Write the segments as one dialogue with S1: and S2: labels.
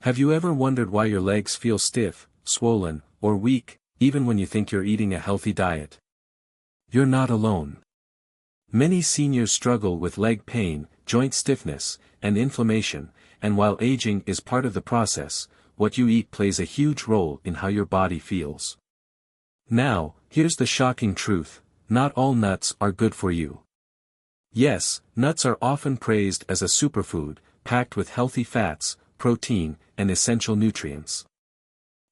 S1: Have you ever wondered why your legs feel stiff, swollen, or weak, even when you think you're eating a healthy diet? You're not alone. Many seniors struggle with leg pain, joint stiffness, and inflammation, and while aging is part of the process, what you eat plays a huge role in how your body feels. Now, here's the shocking truth: not all nuts are good for you. Yes, nuts are often praised as a superfood, packed with healthy fats, protein, and essential nutrients.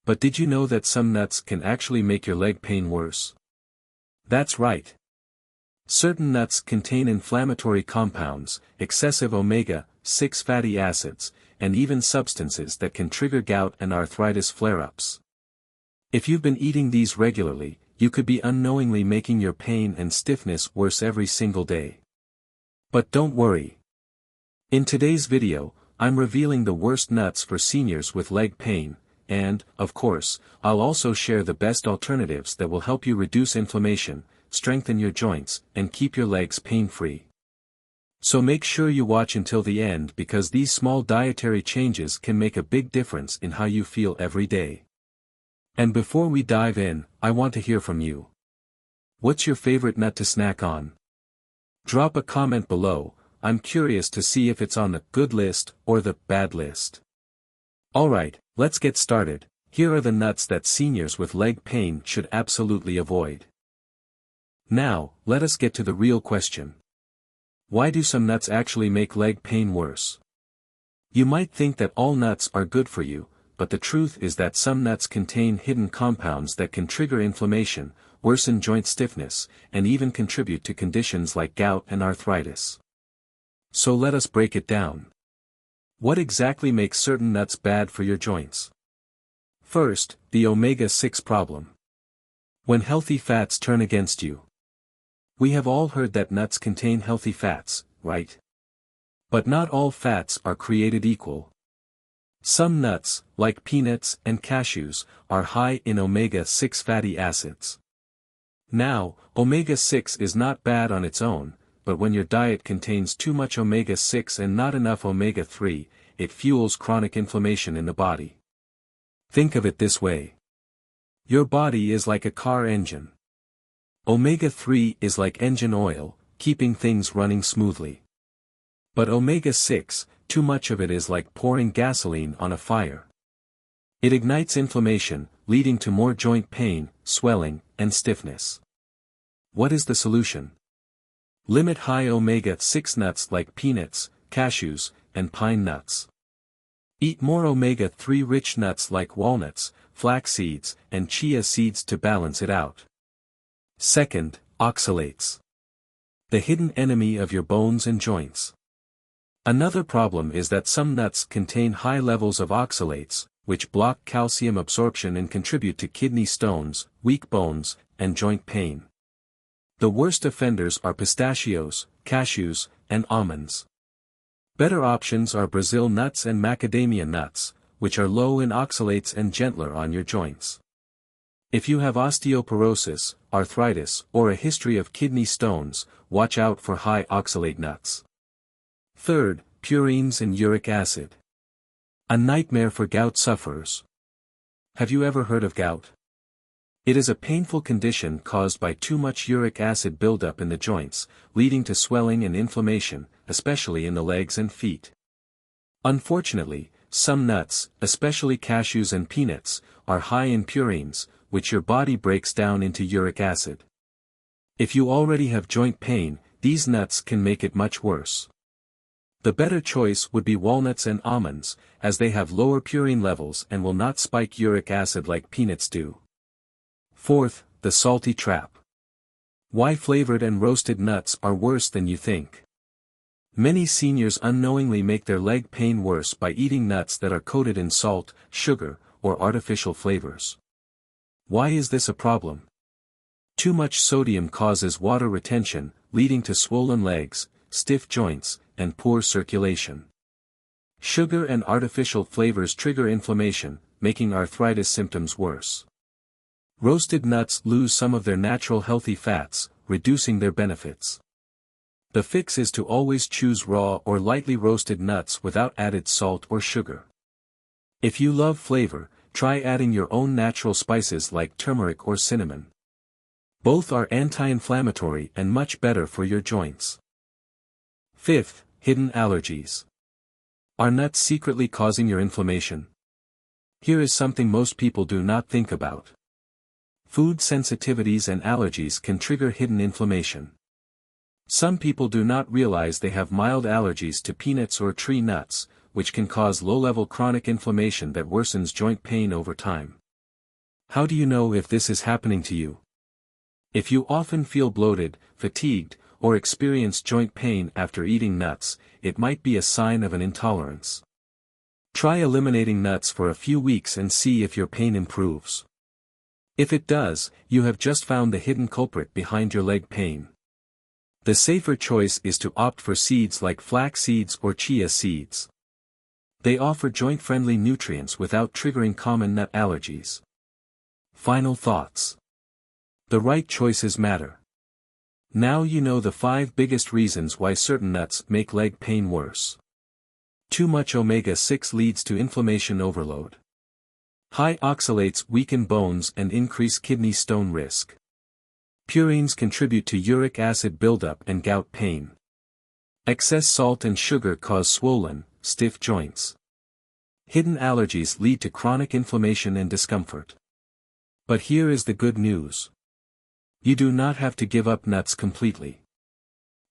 S1: But did you know that some nuts can actually make your leg pain worse? That's right. Certain nuts contain inflammatory compounds, excessive omega-6 fatty acids, and even substances that can trigger gout and arthritis flare-ups. If you've been eating these regularly, you could be unknowingly making your pain and stiffness worse every single day. But don't worry. In today's video, I'm revealing the worst nuts for seniors with leg pain, and, of course, I'll also share the best alternatives that will help you reduce inflammation, strengthen your joints, and keep your legs pain-free. So make sure you watch until the end because these small dietary changes can make a big difference in how you feel every day. And before we dive in, I want to hear from you. What's your favorite nut to snack on? Drop a comment below. I'm curious to see if it's on the good list or the bad list. Alright, let's get started. Here are the nuts that seniors with leg pain should absolutely avoid. Now, let us get to the real question. Why do some nuts actually make leg pain worse? You might think that all nuts are good for you, but the truth is that some nuts contain hidden compounds that can trigger inflammation, worsen joint stiffness, and even contribute to conditions like gout and arthritis. So let us break it down. What exactly makes certain nuts bad for your joints? First, the omega-6 problem. When healthy fats turn against you. We have all heard that nuts contain healthy fats, right? But not all fats are created equal. Some nuts, like peanuts and cashews, are high in omega-6 fatty acids. Now, omega-6 is not bad on its own, but when your diet contains too much omega-6 and not enough omega-3, it fuels chronic inflammation in the body. Think of it this way. Your body is like a car engine. Omega-3 is like engine oil, keeping things running smoothly. But omega-6, too much of it is like pouring gasoline on a fire. It ignites inflammation, leading to more joint pain, swelling, and stiffness. What is the solution? Limit high omega-6 nuts like peanuts, cashews, and pine nuts. Eat more omega-3 rich nuts like walnuts, flax seeds, and chia seeds to balance it out. Second, oxalates. The hidden enemy of your bones and joints. Another problem is that some nuts contain high levels of oxalates, which block calcium absorption and contribute to kidney stones, weak bones, and joint pain. The worst offenders are pistachios, cashews, and almonds. Better options are Brazil nuts and macadamia nuts, which are low in oxalates and gentler on your joints. If you have osteoporosis, arthritis, or a history of kidney stones, watch out for high oxalate nuts. Third, purines and uric acid. A nightmare for gout sufferers. Have you ever heard of gout? It is a painful condition caused by too much uric acid buildup in the joints, leading to swelling and inflammation, especially in the legs and feet. Unfortunately, some nuts, especially cashews and peanuts, are high in purines, which your body breaks down into uric acid. If you already have joint pain, these nuts can make it much worse. The better choice would be walnuts and almonds, as they have lower purine levels and will not spike uric acid like peanuts do. Fourth, the salty trap. Why flavored and roasted nuts are worse than you think. Many seniors unknowingly make their leg pain worse by eating nuts that are coated in salt, sugar, or artificial flavors. Why is this a problem? Too much sodium causes water retention, leading to swollen legs, stiff joints, and poor circulation. Sugar and artificial flavors trigger inflammation, making arthritis symptoms worse. Roasted nuts lose some of their natural healthy fats, reducing their benefits. The fix is to always choose raw or lightly roasted nuts without added salt or sugar. If you love flavor, try adding your own natural spices like turmeric or cinnamon. Both are anti-inflammatory and much better for your joints. Fifth, hidden allergies. Are nuts secretly causing your inflammation? Here is something most people do not think about. Food sensitivities and allergies can trigger hidden inflammation. Some people do not realize they have mild allergies to peanuts or tree nuts, which can cause low-level chronic inflammation that worsens joint pain over time. How do you know if this is happening to you? If you often feel bloated, fatigued, or experience joint pain after eating nuts, it might be a sign of an intolerance. Try eliminating nuts for a few weeks and see if your pain improves. If it does, you have just found the hidden culprit behind your leg pain. The safer choice is to opt for seeds like flax seeds or chia seeds. They offer joint-friendly nutrients without triggering common nut allergies. Final thoughts. The right choices matter. Now you know the 5 biggest reasons why certain nuts make leg pain worse. Too much omega-6 leads to inflammation overload. High oxalates weaken bones and increase kidney stone risk. Purines contribute to uric acid buildup and gout pain. Excess salt and sugar cause swollen, stiff joints. Hidden allergies lead to chronic inflammation and discomfort. But here is the good news. You do not have to give up nuts completely.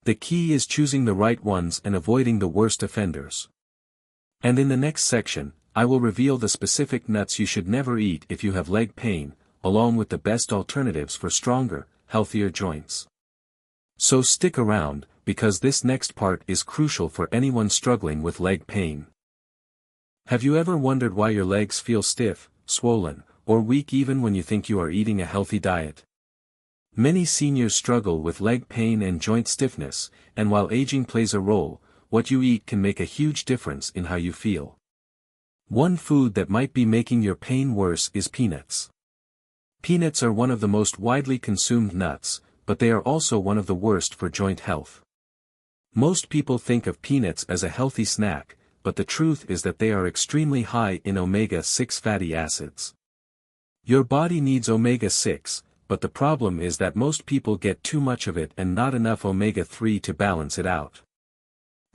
S1: The key is choosing the right ones and avoiding the worst offenders. And in the next section, I will reveal the specific nuts you should never eat if you have leg pain, along with the best alternatives for stronger, healthier joints. So stick around, because this next part is crucial for anyone struggling with leg pain. Have you ever wondered why your legs feel stiff, swollen, or weak even when you think you are eating a healthy diet? Many seniors struggle with leg pain and joint stiffness, and while aging plays a role, what you eat can make a huge difference in how you feel. One food that might be making your pain worse is peanuts. Peanuts are one of the most widely consumed nuts, but they are also one of the worst for joint health. Most people think of peanuts as a healthy snack, but the truth is that they are extremely high in omega-6 fatty acids. Your body needs omega-6, but the problem is that most people get too much of it and not enough omega-3 to balance it out.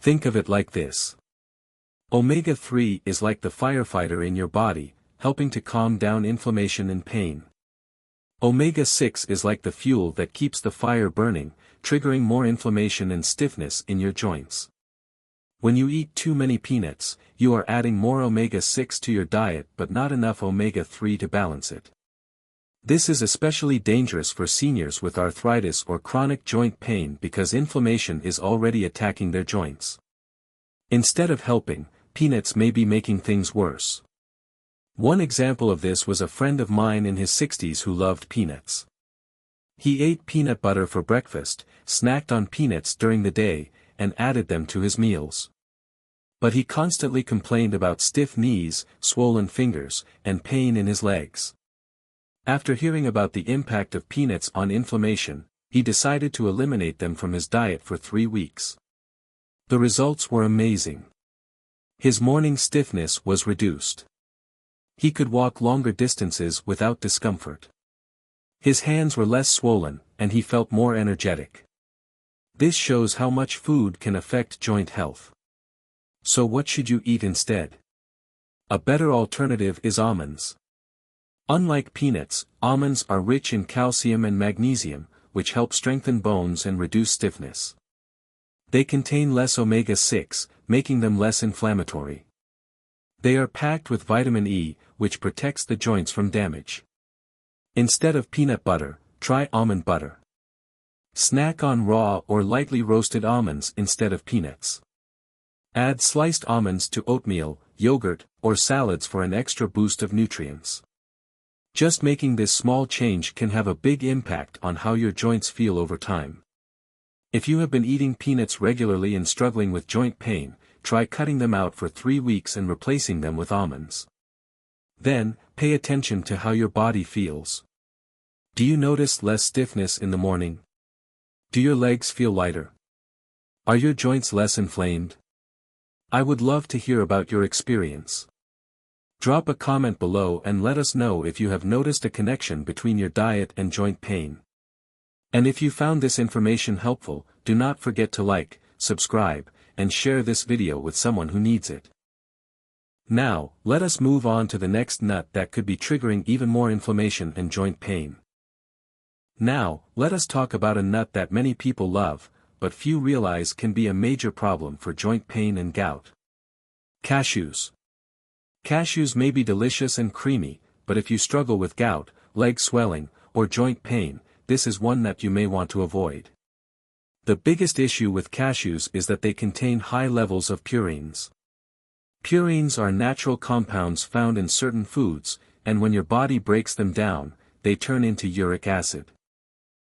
S1: Think of it like this. Omega-3 is like the firefighter in your body, helping to calm down inflammation and pain. Omega-6 is like the fuel that keeps the fire burning, triggering more inflammation and stiffness in your joints. When you eat too many peanuts, you are adding more omega-6 to your diet but not enough omega-3 to balance it. This is especially dangerous for seniors with arthritis or chronic joint pain because inflammation is already attacking their joints. Instead of helping, peanuts may be making things worse. One example of this was a friend of mine in his 60s who loved peanuts. He ate peanut butter for breakfast, snacked on peanuts during the day, and added them to his meals. But he constantly complained about stiff knees, swollen fingers, and pain in his legs. After hearing about the impact of peanuts on inflammation, he decided to eliminate them from his diet for 3 weeks. The results were amazing. His morning stiffness was reduced. He could walk longer distances without discomfort. His hands were less swollen, and he felt more energetic. This shows how much food can affect joint health. So what should you eat instead? A better alternative is almonds. Unlike peanuts, almonds are rich in calcium and magnesium, which help strengthen bones and reduce stiffness. They contain less omega-6, making them less inflammatory. They are packed with vitamin E, which protects the joints from damage. Instead of peanut butter, try almond butter. Snack on raw or lightly roasted almonds instead of peanuts. Add sliced almonds to oatmeal, yogurt, or salads for an extra boost of nutrients. Just making this small change can have a big impact on how your joints feel over time. If you have been eating peanuts regularly and struggling with joint pain, try cutting them out for 3 weeks and replacing them with almonds. Then, pay attention to how your body feels. Do you notice less stiffness in the morning? Do your legs feel lighter? Are your joints less inflamed? I would love to hear about your experience. Drop a comment below and let us know if you have noticed a connection between your diet and joint pain. And if you found this information helpful, do not forget to like, subscribe, and share this video with someone who needs it. Now, let us move on to the next nut that could be triggering even more inflammation and joint pain. Now, let us talk about a nut that many people love, but few realize can be a major problem for joint pain and gout. Cashews. Cashews may be delicious and creamy, but if you struggle with gout, leg swelling, or joint pain, this is one nut you may want to avoid. The biggest issue with cashews is that they contain high levels of purines. Purines are natural compounds found in certain foods, and when your body breaks them down, they turn into uric acid.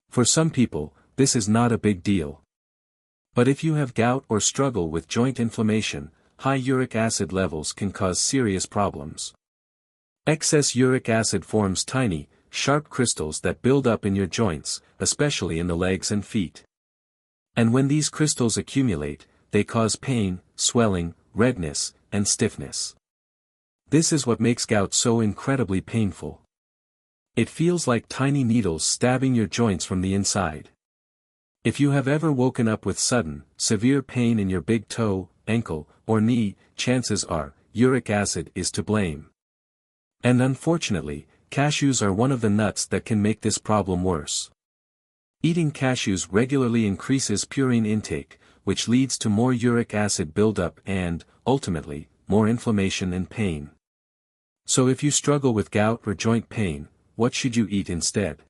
S1: For some people, this is not a big deal. But if you have gout or struggle with joint inflammation, high uric acid levels can cause serious problems. Excess uric acid forms tiny, sharp crystals that build up in your joints, especially in the legs and feet. And when these crystals accumulate, they cause pain, swelling, redness, and stiffness. This is what makes gout so incredibly painful. It feels like tiny needles stabbing your joints from the inside. If you have ever woken up with sudden, severe pain in your big toe, ankle, or knee, chances are, uric acid is to blame. And unfortunately, cashews are one of the nuts that can make this problem worse. Eating cashews regularly increases purine intake, which leads to more uric acid buildup and, ultimately, more inflammation and pain. So if you struggle with gout or joint pain, what should you eat instead?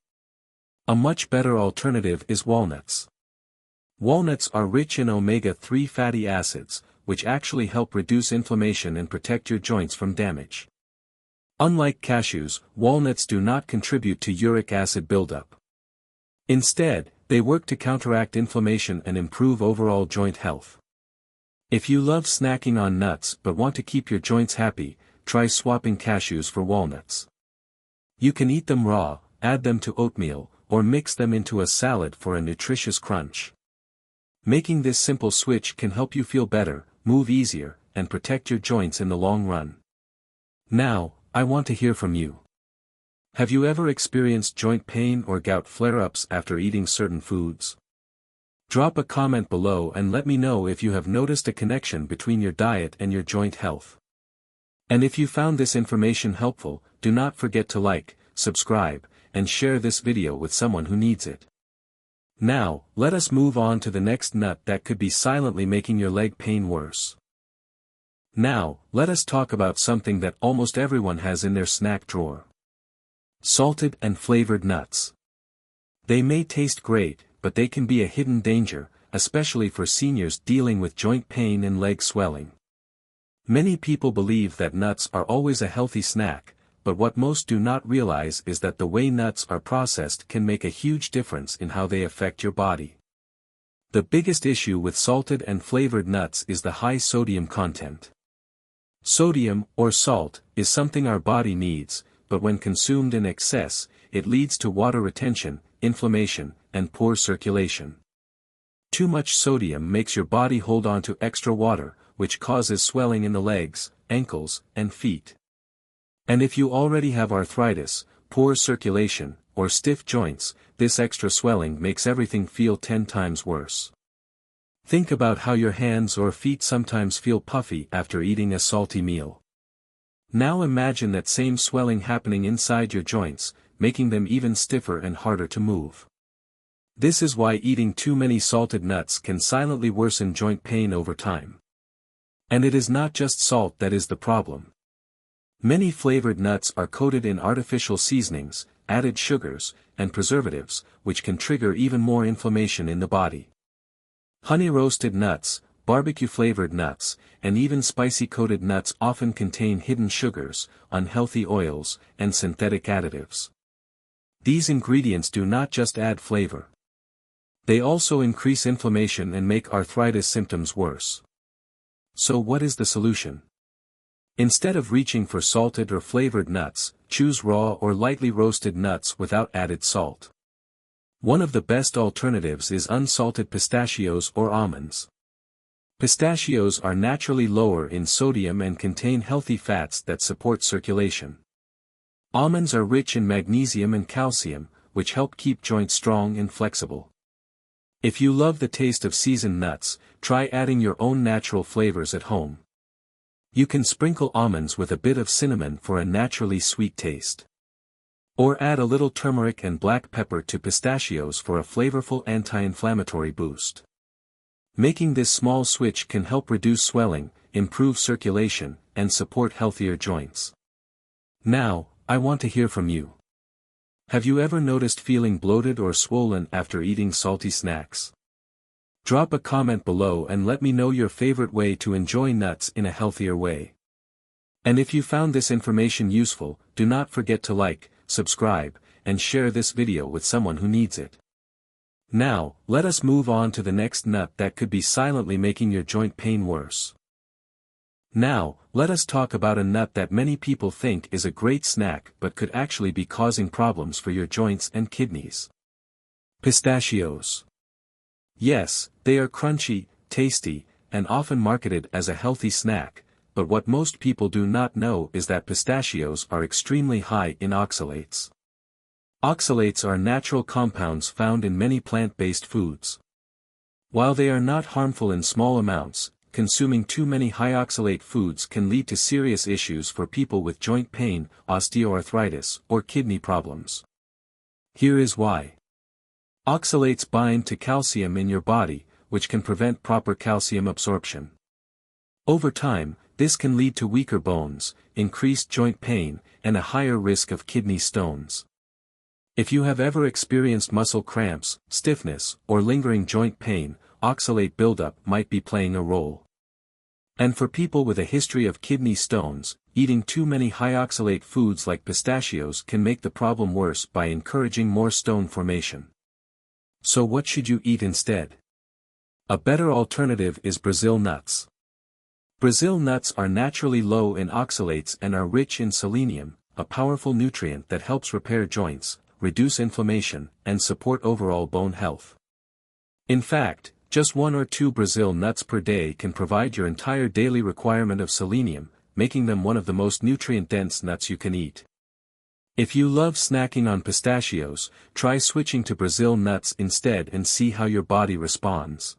S1: A much better alternative is walnuts. Walnuts are rich in omega-3 fatty acids, which actually help reduce inflammation and protect your joints from damage. Unlike cashews, walnuts do not contribute to uric acid buildup. Instead, they work to counteract inflammation and improve overall joint health. If you love snacking on nuts but want to keep your joints happy, try swapping cashews for walnuts. You can eat them raw, add them to oatmeal, or mix them into a salad for a nutritious crunch. Making this simple switch can help you feel better, move easier, and protect your joints in the long run. Now, I want to hear from you. Have you ever experienced joint pain or gout flare-ups after eating certain foods? Drop a comment below and let me know if you have noticed a connection between your diet and your joint health. And if you found this information helpful, do not forget to like, subscribe, and share this video with someone who needs it. Now, let us move on to the next nut that could be silently making your leg pain worse. Now, let us talk about something that almost everyone has in their snack drawer. Salted and flavored nuts. They may taste great, but they can be a hidden danger, especially for seniors dealing with joint pain and leg swelling. Many people believe that nuts are always a healthy snack, but what most do not realize is that the way nuts are processed can make a huge difference in how they affect your body. The biggest issue with salted and flavored nuts is the high sodium content. Sodium, or salt, is something our body needs, but when consumed in excess, it leads to water retention, inflammation, and poor circulation. Too much sodium makes your body hold on to extra water, which causes swelling in the legs, ankles, and feet. And if you already have arthritis, poor circulation, or stiff joints, this extra swelling makes everything feel 10 times worse. Think about how your hands or feet sometimes feel puffy after eating a salty meal. Now imagine that same swelling happening inside your joints, making them even stiffer and harder to move. This is why eating too many salted nuts can silently worsen joint pain over time. And it is not just salt that is the problem. Many flavored nuts are coated in artificial seasonings, added sugars, and preservatives, which can trigger even more inflammation in the body. Honey-roasted nuts, barbecue-flavored nuts, and even spicy-coated nuts often contain hidden sugars, unhealthy oils, and synthetic additives. These ingredients do not just add flavor. They also increase inflammation and make arthritis symptoms worse. So what is the solution? Instead of reaching for salted or flavored nuts, choose raw or lightly roasted nuts without added salt. One of the best alternatives is unsalted pistachios or almonds. Pistachios are naturally lower in sodium and contain healthy fats that support circulation. Almonds are rich in magnesium and calcium, which help keep joints strong and flexible. If you love the taste of seasoned nuts, try adding your own natural flavors at home. You can sprinkle almonds with a bit of cinnamon for a naturally sweet taste. Or add a little turmeric and black pepper to pistachios for a flavorful anti-inflammatory boost. Making this small switch can help reduce swelling, improve circulation, and support healthier joints. Now, I want to hear from you. Have you ever noticed feeling bloated or swollen after eating salty snacks? Drop a comment below and let me know your favorite way to enjoy nuts in a healthier way. And if you found this information useful, do not forget to like, subscribe, and share this video with someone who needs it. Now, let us move on to the next nut that could be silently making your joint pain worse. Now, let us talk about a nut that many people think is a great snack but could actually be causing problems for your joints and kidneys. Pistachios. Yes, they are crunchy, tasty, and often marketed as a healthy snack, but what most people do not know is that pistachios are extremely high in oxalates. Oxalates are natural compounds found in many plant-based foods. While they are not harmful in small amounts, consuming too many high-oxalate foods can lead to serious issues for people with joint pain, osteoarthritis, or kidney problems. Here is why. Oxalates bind to calcium in your body, which can prevent proper calcium absorption. Over time, this can lead to weaker bones, increased joint pain, and a higher risk of kidney stones. If you have ever experienced muscle cramps, stiffness, or lingering joint pain, oxalate buildup might be playing a role. And for people with a history of kidney stones, eating too many high-oxalate foods like pistachios can make the problem worse by encouraging more stone formation. So what should you eat instead? A better alternative is Brazil nuts. Brazil nuts are naturally low in oxalates and are rich in selenium, a powerful nutrient that helps repair joints, reduce inflammation, and support overall bone health. In fact, just 1 or 2 Brazil nuts per day can provide your entire daily requirement of selenium, making them one of the most nutrient-dense nuts you can eat. If you love snacking on pistachios, try switching to Brazil nuts instead and see how your body responds.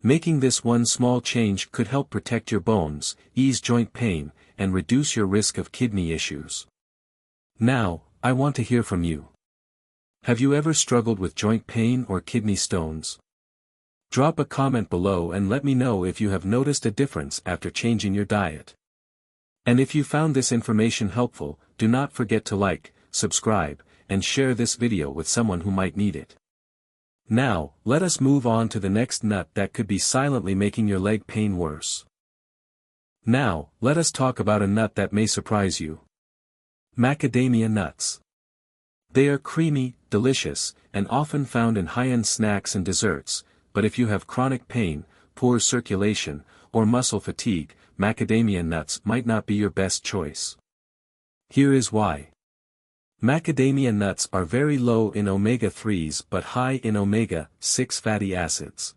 S1: Making this one small change could help protect your bones, ease joint pain, and reduce your risk of kidney issues. Now, I want to hear from you. Have you ever struggled with joint pain or kidney stones? Drop a comment below and let me know if you have noticed a difference after changing your diet. And if you found this information helpful, do not forget to like, subscribe, and share this video with someone who might need it. Now, let us move on to the next nut that could be silently making your leg pain worse. Now, let us talk about a nut that may surprise you. Macadamia nuts. They are creamy, delicious, and often found in high-end snacks and desserts, but if you have chronic pain, poor circulation, or muscle fatigue, macadamia nuts might not be your best choice. Here is why. Macadamia nuts are very low in omega-3s but high in omega-6 fatty acids.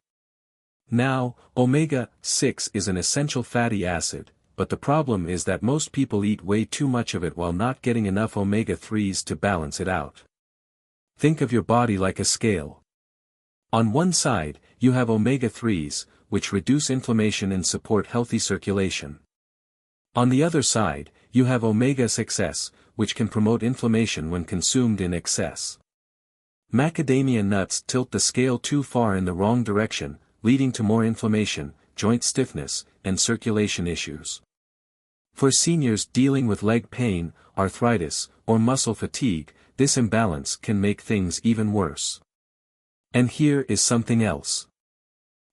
S1: Now, omega-6 is an essential fatty acid, but the problem is that most people eat way too much of it while not getting enough omega-3s to balance it out. Think of your body like a scale. On one side, you have omega-3s, which reduce inflammation and support healthy circulation. On the other side, you have omega-6s, which can promote inflammation when consumed in excess. Macadamia nuts tilt the scale too far in the wrong direction, leading to more inflammation, joint stiffness, and circulation issues. For seniors dealing with leg pain, arthritis, or muscle fatigue, this imbalance can make things even worse. And here is something else.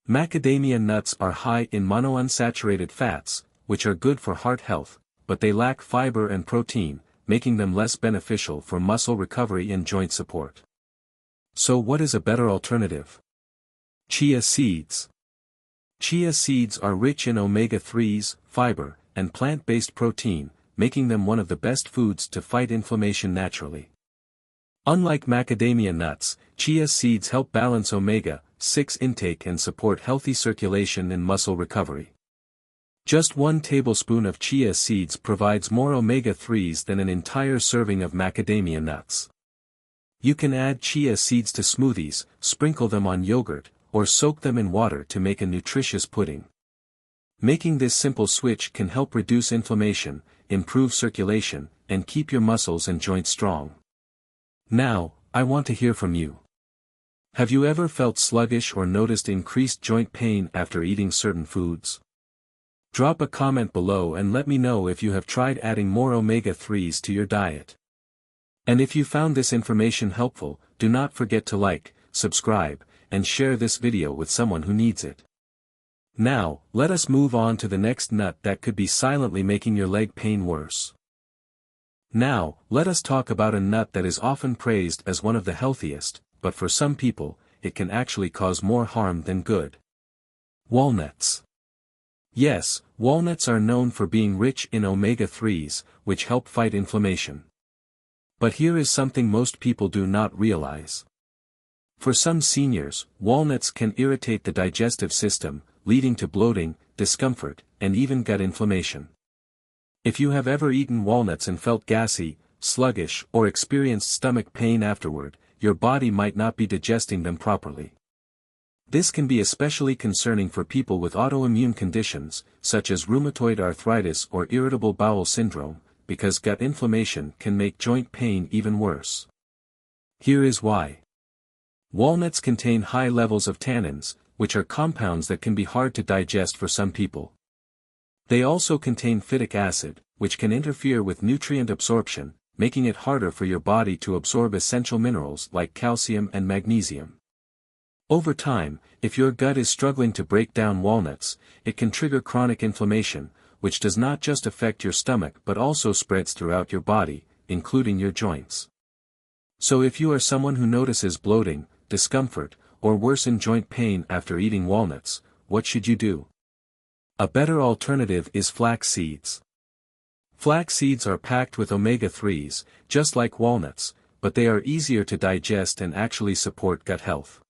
S1: Macadamia nuts are high in monounsaturated fats, which are good for heart health, but they lack fiber and protein, making them less beneficial for muscle recovery and joint support. So what is a better alternative? Chia seeds. Chia seeds are rich in omega-3s, fiber, and plant-based protein, making them one of the best foods to fight inflammation naturally. Unlike macadamia nuts, chia seeds help balance omega 6 intake and support healthy circulation and muscle recovery. Just 1 tablespoon of chia seeds provides more omega-3s than an entire serving of macadamia nuts. You can add chia seeds to smoothies, sprinkle them on yogurt, or soak them in water to make a nutritious pudding. Making this simple switch can help reduce inflammation, improve circulation, and keep your muscles and joints strong. Now, I want to hear from you. Have you ever felt sluggish or noticed increased joint pain after eating certain foods? Drop a comment below and let me know if you have tried adding more omega-3s to your diet. And if you found this information helpful, do not forget to like, subscribe, and share this video with someone who needs it. Now, let us move on to the next nut that could be silently making your leg pain worse. Now, let us talk about a nut that is often praised as one of the healthiest, but for some people, it can actually cause more harm than good. Walnuts. Yes, walnuts are known for being rich in omega-3s, which help fight inflammation. But here is something most people do not realize. For some seniors, walnuts can irritate the digestive system, leading to bloating, discomfort, and even gut inflammation. If you have ever eaten walnuts and felt gassy, sluggish, or experienced stomach pain afterward, your body might not be digesting them properly. This can be especially concerning for people with autoimmune conditions, such as rheumatoid arthritis or irritable bowel syndrome, because gut inflammation can make joint pain even worse. Here is why. Walnuts contain high levels of tannins, which are compounds that can be hard to digest for some people. They also contain phytic acid, which can interfere with nutrient absorption, making it harder for your body to absorb essential minerals like calcium and magnesium. Over time, if your gut is struggling to break down walnuts, it can trigger chronic inflammation, which does not just affect your stomach but also spreads throughout your body, including your joints. So if you are someone who notices bloating, discomfort, or worsen joint pain after eating walnuts, what should you do? A better alternative is flax seeds. Flax seeds are packed with omega-3s, just like walnuts, but they are easier to digest and actually support gut health.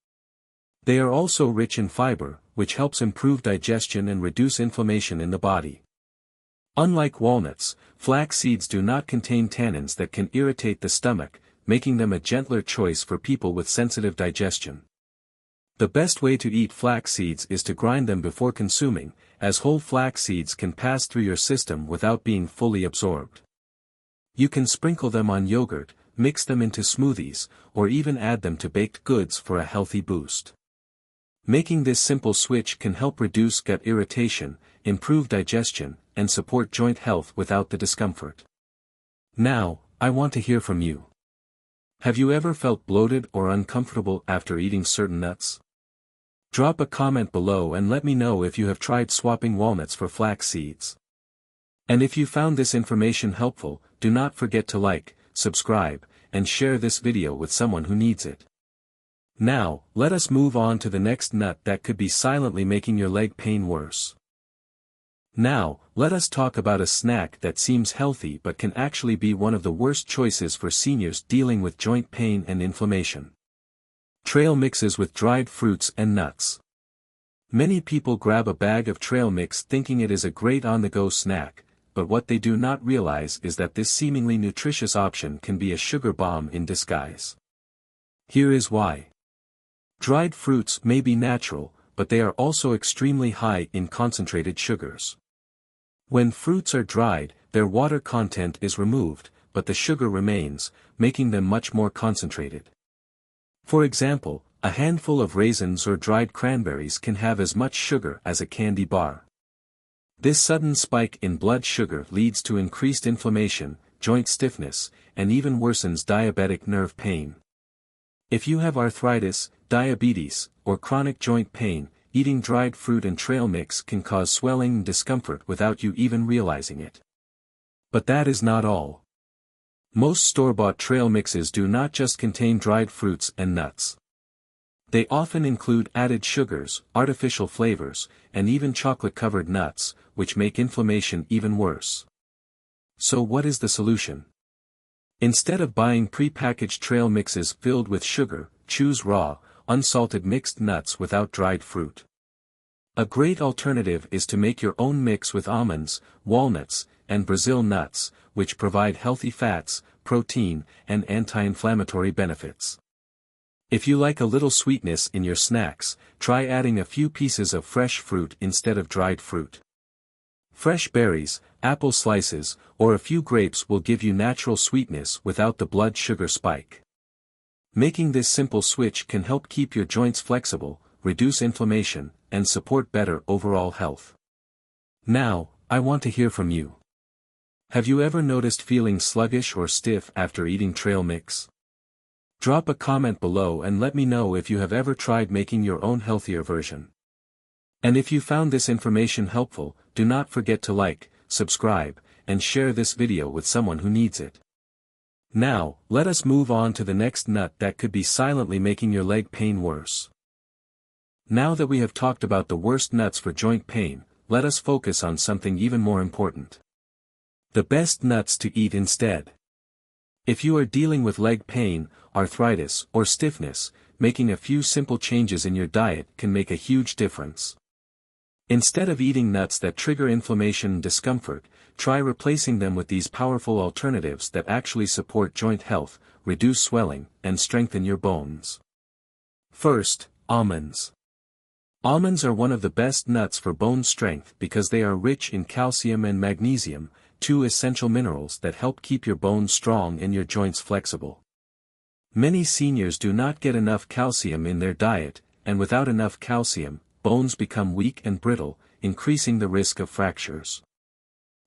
S1: They are also rich in fiber, which helps improve digestion and reduce inflammation in the body. Unlike walnuts, flax seeds do not contain tannins that can irritate the stomach, making them a gentler choice for people with sensitive digestion. The best way to eat flax seeds is to grind them before consuming, as whole flax seeds can pass through your system without being fully absorbed. You can sprinkle them on yogurt, mix them into smoothies, or even add them to baked goods for a healthy boost. Making this simple switch can help reduce gut irritation, improve digestion, and support joint health without the discomfort. Now, I want to hear from you. Have you ever felt bloated or uncomfortable after eating certain nuts? Drop a comment below and let me know if you have tried swapping walnuts for flax seeds. And if you found this information helpful, do not forget to like, subscribe, and share this video with someone who needs it. Now, let us move on to the next nut that could be silently making your leg pain worse. Now, let us talk about a snack that seems healthy but can actually be one of the worst choices for seniors dealing with joint pain and inflammation. Trail mixes with dried fruits and nuts. Many people grab a bag of trail mix thinking it is a great on-the-go snack, but what they do not realize is that this seemingly nutritious option can be a sugar bomb in disguise. Here is why. Dried fruits may be natural, but they are also extremely high in concentrated sugars. When fruits are dried, their water content is removed, but the sugar remains, making them much more concentrated. For example, a handful of raisins or dried cranberries can have as much sugar as a candy bar. This sudden spike in blood sugar leads to increased inflammation, joint stiffness, and even worsens diabetic nerve pain. If you have arthritis, diabetes, or chronic joint pain, eating dried fruit and trail mix can cause swelling and discomfort without you even realizing it. But that is not all. Most store-bought trail mixes do not just contain dried fruits and nuts. They often include added sugars, artificial flavors, and even chocolate-covered nuts, which make inflammation even worse. So what is the solution? Instead of buying pre-packaged trail mixes filled with sugar, choose raw, unsalted mixed nuts without dried fruit. A great alternative is to make your own mix with almonds, walnuts, and Brazil nuts, which provide healthy fats, protein, and anti-inflammatory benefits. If you like a little sweetness in your snacks, try adding a few pieces of fresh fruit instead of dried fruit. Fresh berries, apple slices, or a few grapes will give you natural sweetness without the blood sugar spike. Making this simple switch can help keep your joints flexible, reduce inflammation, and support better overall health. Now, I want to hear from you. Have you ever noticed feeling sluggish or stiff after eating trail mix? Drop a comment below and let me know if you have ever tried making your own healthier version. And if you found this information helpful, do not forget to like, subscribe, and share this video with someone who needs it. Now, let us move on to the next nut that could be silently making your leg pain worse. Now that we have talked about the worst nuts for joint pain, let us focus on something even more important. The best nuts to eat instead. If you are dealing with leg pain, arthritis, or stiffness, making a few simple changes in your diet can make a huge difference. Instead of eating nuts that trigger inflammation and discomfort, try replacing them with these powerful alternatives that actually support joint health, reduce swelling, and strengthen your bones. First, almonds. Almonds are one of the best nuts for bone strength because they are rich in calcium and magnesium, two essential minerals that help keep your bones strong and your joints flexible. Many seniors do not get enough calcium in their diet, and without enough calcium, bones become weak and brittle, increasing the risk of fractures.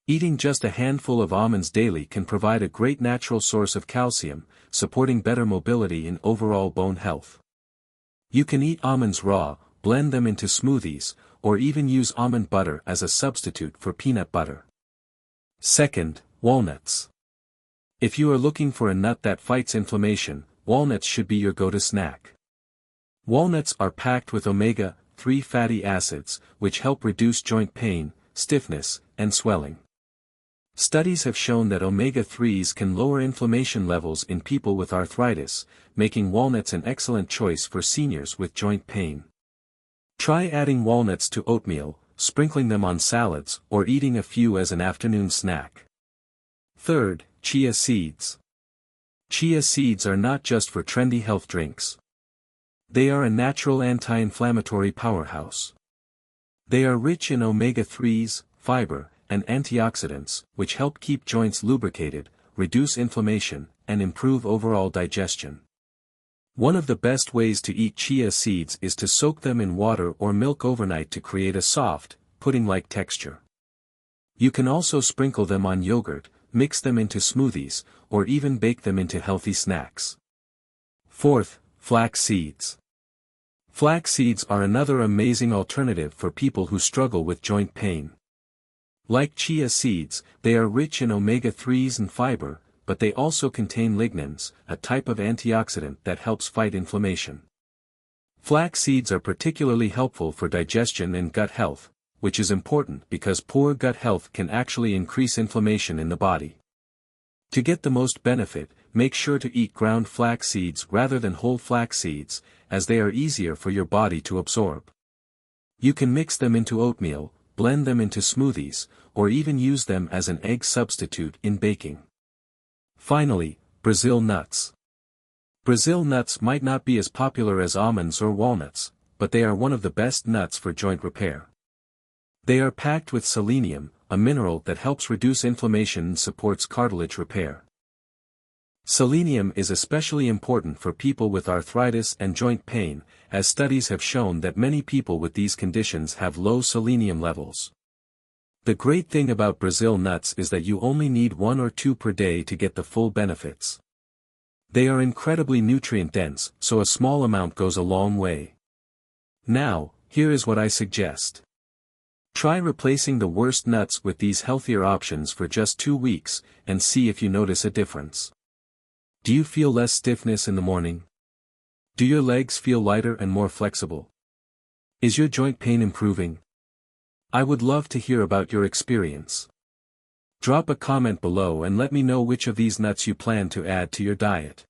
S1: Eating just a handful of almonds daily can provide a great natural source of calcium, supporting better mobility and overall bone health. You can eat almonds raw, blend them into smoothies, or even use almond butter as a substitute for peanut butter. Second, walnuts. If you are looking for a nut that fights inflammation, walnuts should be your go-to snack. Walnuts are packed with omega-3 fatty acids, which help reduce joint pain, stiffness, and swelling. Studies have shown that omega-3s can lower inflammation levels in people with arthritis, making walnuts an excellent choice for seniors with joint pain. Try adding walnuts to oatmeal, sprinkling them on salads, or eating a few as an afternoon snack. Third, chia seeds. Chia seeds are not just for trendy health drinks. They are a natural anti-inflammatory powerhouse. They are rich in omega-3s, fiber, and antioxidants, which help keep joints lubricated, reduce inflammation, and improve overall digestion. One of the best ways to eat chia seeds is to soak them in water or milk overnight to create a soft, pudding-like texture. You can also sprinkle them on yogurt, mix them into smoothies, or even bake them into healthy snacks. Fourth, flax seeds. Flax seeds are another amazing alternative for people who struggle with joint pain. Like chia seeds, they are rich in omega-3s and fiber, but they also contain lignans, a type of antioxidant that helps fight inflammation. Flax seeds are particularly helpful for digestion and gut health, which is important because poor gut health can actually increase inflammation in the body. To get the most benefit, make sure to eat ground flax seeds rather than whole flax seeds, as they are easier for your body to absorb. You can mix them into oatmeal, blend them into smoothies, or even use them as an egg substitute in baking. Finally, Brazil nuts. Brazil nuts might not be as popular as almonds or walnuts, but they are one of the best nuts for joint repair. They are packed with selenium, a mineral that helps reduce inflammation and supports cartilage repair. Selenium is especially important for people with arthritis and joint pain, as studies have shown that many people with these conditions have low selenium levels. The great thing about Brazil nuts is that you only need 1 or 2 per day to get the full benefits. They are incredibly nutrient-dense, so a small amount goes a long way. Now, here is what I suggest. Try replacing the worst nuts with these healthier options for just 2 weeks, and see if you notice a difference. Do you feel less stiffness in the morning? Do your legs feel lighter and more flexible? Is your joint pain improving? I would love to hear about your experience. Drop a comment below and let me know which of these nuts you plan to add to your diet.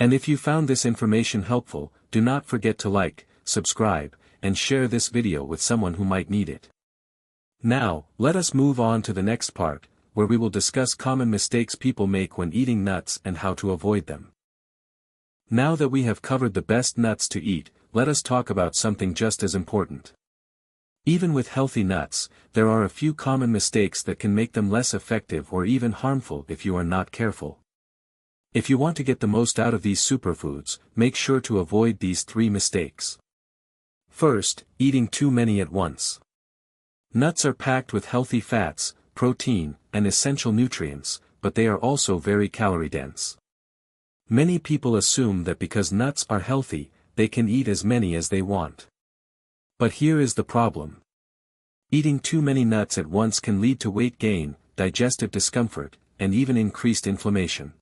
S1: And if you found this information helpful, do not forget to like, subscribe, and share this video with someone who might need it. Now, let us move on to the next part, where we will discuss common mistakes people make when eating nuts and how to avoid them. Now that we have covered the best nuts to eat, let us talk about something just as important. Even with healthy nuts, there are a few common mistakes that can make them less effective or even harmful if you are not careful. If you want to get the most out of these superfoods, make sure to avoid these 3 mistakes. First, eating too many at once. Nuts are packed with healthy fats, protein, and essential nutrients, but they are also very calorie-dense. Many people assume that because nuts are healthy, they can eat as many as they want. But here is the problem. Eating too many nuts at once can lead to weight gain, digestive discomfort, and even increased inflammation.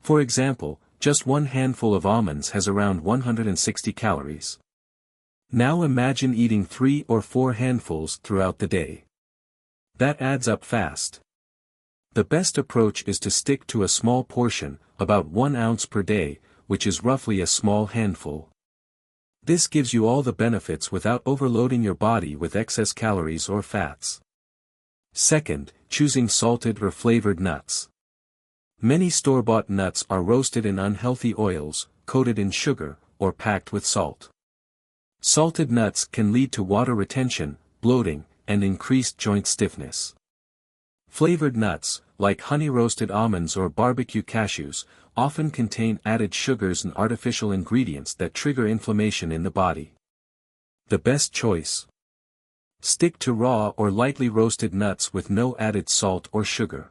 S1: For example, just one handful of almonds has around 160 calories. Now imagine eating 3 or 4 handfuls throughout the day. That adds up fast. The best approach is to stick to a small portion, about 1 ounce per day, which is roughly a small handful. This gives you all the benefits without overloading your body with excess calories or fats. Second, choosing salted or flavored nuts. Many store-bought nuts are roasted in unhealthy oils, coated in sugar, or packed with salt. Salted nuts can lead to water retention, bloating, and increased joint stiffness. Flavored nuts, like honey-roasted almonds or barbecue cashews, often contain added sugars and artificial ingredients that trigger inflammation in the body. The best choice. Stick to raw or lightly roasted nuts with no added salt or sugar.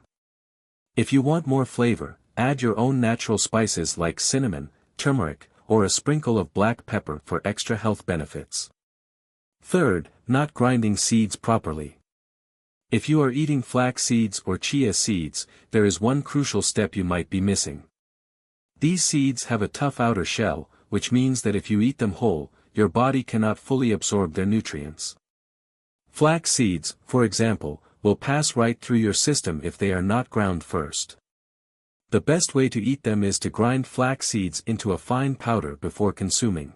S1: If you want more flavor, add your own natural spices like cinnamon, turmeric, or a sprinkle of black pepper for extra health benefits. Third, not grinding seeds properly. If you are eating flax seeds or chia seeds, there is one crucial step you might be missing. These seeds have a tough outer shell, which means that if you eat them whole, your body cannot fully absorb their nutrients. Flax seeds, for example, will pass right through your system if they are not ground first. The best way to eat them is to grind flax seeds into a fine powder before consuming.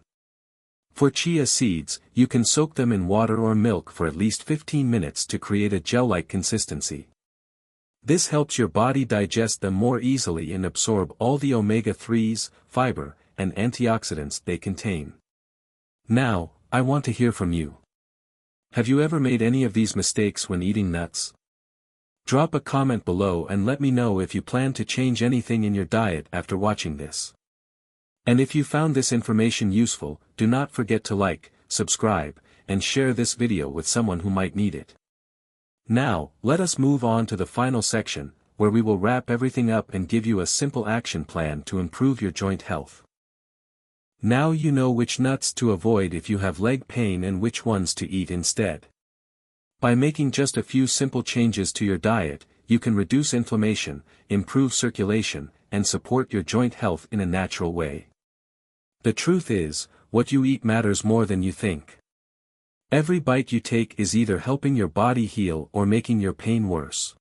S1: For chia seeds, you can soak them in water or milk for at least 15 minutes to create a gel-like consistency. This helps your body digest them more easily and absorb all the omega-3s, fiber, and antioxidants they contain. Now, I want to hear from you. Have you ever made any of these mistakes when eating nuts? Drop a comment below and let me know if you plan to change anything in your diet after watching this. And if you found this information useful, do not forget to like, subscribe, and share this video with someone who might need it. Now, let us move on to the final section, where we will wrap everything up and give you a simple action plan to improve your joint health. Now you know which nuts to avoid if you have leg pain and which ones to eat instead. By making just a few simple changes to your diet, you can reduce inflammation, improve circulation, and support your joint health in a natural way. The truth is, what you eat matters more than you think. Every bite you take is either helping your body heal or making your pain worse.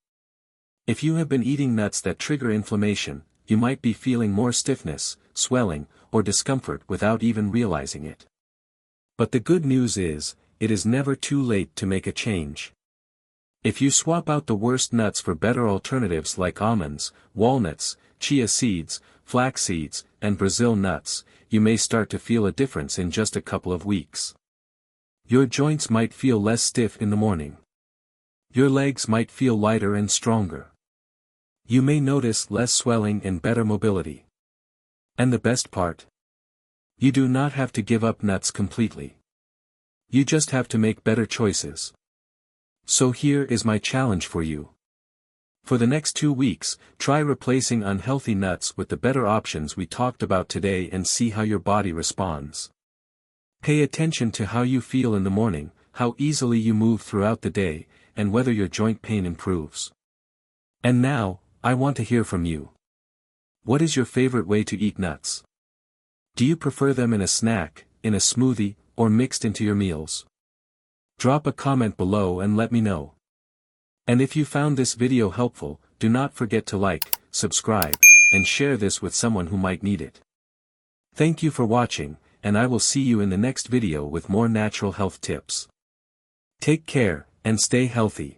S1: If you have been eating nuts that trigger inflammation, you might be feeling more stiffness, swelling, or discomfort without even realizing it. But the good news is, it is never too late to make a change. If you swap out the worst nuts for better alternatives like almonds, walnuts, chia seeds, flax seeds, and Brazil nuts, you may start to feel a difference in just a couple of weeks. Your joints might feel less stiff in the morning. Your legs might feel lighter and stronger. You may notice less swelling and better mobility. And the best part? You do not have to give up nuts completely. You just have to make better choices. So here is my challenge for you. For the next 2 weeks, try replacing unhealthy nuts with the better options we talked about today and see how your body responds. Pay attention to how you feel in the morning, how easily you move throughout the day, and whether your joint pain improves. And now, I want to hear from you. What is your favorite way to eat nuts? Do you prefer them in a snack, in a smoothie, or mixed into your meals? Drop a comment below and let me know. And if you found this video helpful, do not forget to like, subscribe, and share this with someone who might need it. Thank you for watching, and I will see you in the next video with more natural health tips. Take care, and stay healthy.